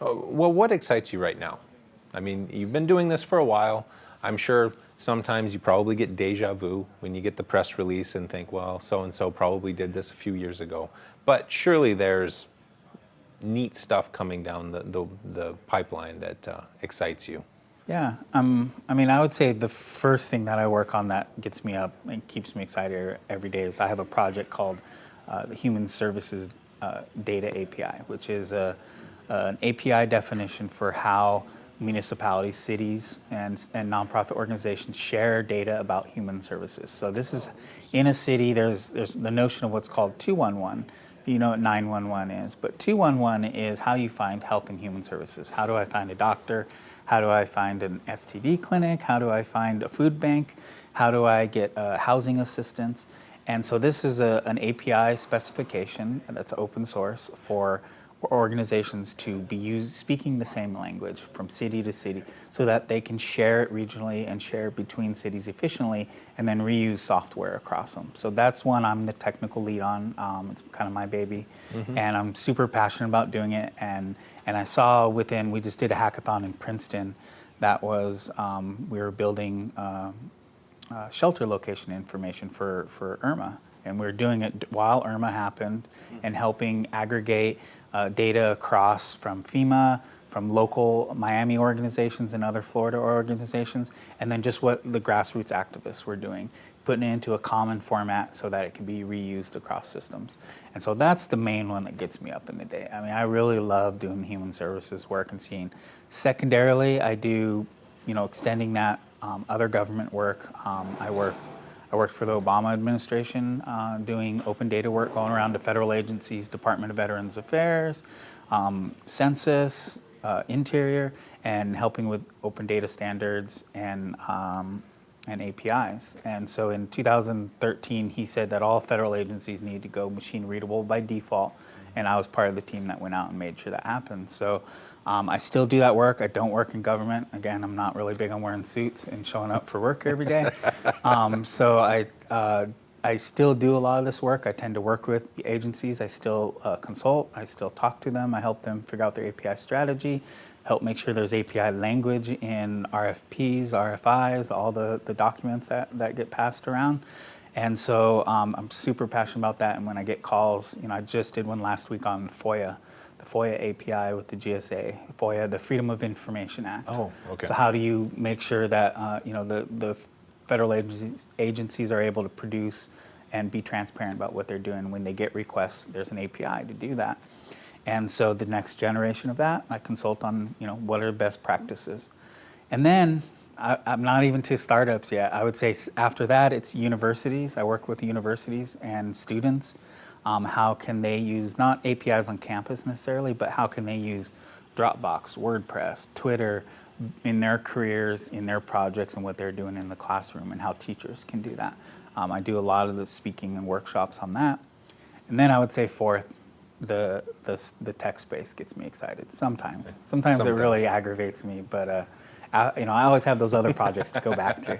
Well, what excites you right now? I mean, you've been doing this for a while. I'm sure sometimes you probably get deja vu when you get the press release and think, well, so-and-so probably did this a few years ago. But surely there's neat stuff coming down the pipeline that excites you. Yeah, I mean, I would say the first thing that I work on that gets me up and keeps me excited every day is I have a project called the Human Services Data API, which is an API definition for how municipalities, cities, and nonprofit organizations share data about human services. So this is, in a city, there's the notion of what's called 211. You know what 911 is, but 211 is how you find health and human services. How do I find a doctor? How do I find an STD clinic? How do I find a food bank? How do I get housing assistance? And so this is an API specification that's open source for organizations to be speaking the same language from city to city so that they can share it regionally and share it between cities efficiently and then reuse software across them. So that's one I'm the technical lead on. It's kind of my baby. And I'm super passionate about doing it. And I saw we just did a hackathon in Princeton that was, we were building shelter location information for Irma. And we were doing it while Irma happened and helping aggregate data across from FEMA, from local Miami organizations and other Florida organizations, and then just what the grassroots activists were doing, putting it into a common format so that it can be reused across systems. And so that's the main one that gets me up in the day. I mean, I really love doing human services work and seeing. Secondarily, I do, extending that other government work. I worked for the Obama administration doing open data work, going around to federal agencies, Department of Veterans Affairs, Census, Interior, and helping with open data standards and APIs. And so in 2013, he said that all federal agencies need to go machine readable by default, and I was part of the team that went out and made sure that happened. So I still do that work. I don't work in government. Again, I'm not really big on wearing suits and showing up for work every day. So I still do a lot of this work. I tend to work with the agencies. I still consult. I still talk to them. I help them figure out their API strategy, help make sure there's API language in RFPs, RFIs, all the documents that get passed around. And so I'm super passionate about that. And when I get calls, I just did one last week on FOIA, the FOIA API with the GSA, FOIA, the Freedom of Information Act. Oh, okay. So how do you make sure that the federal agencies are able to produce and be transparent about what they're doing? When they get requests, there's an API to do that. And so the next generation of that, I consult on what are best practices. And then I'm not even to startups yet. I would say after that, it's universities. I work with universities and students. How can they use, not APIs on campus necessarily, but how can they use Dropbox, WordPress, Twitter in their careers, in their projects, and what they're doing in the classroom, and how teachers can do that. I do a lot of the speaking and workshops on that. And then I would say fourth, the tech space gets me excited sometimes. Sometimes it really aggravates me, but I always have those other projects to go back to.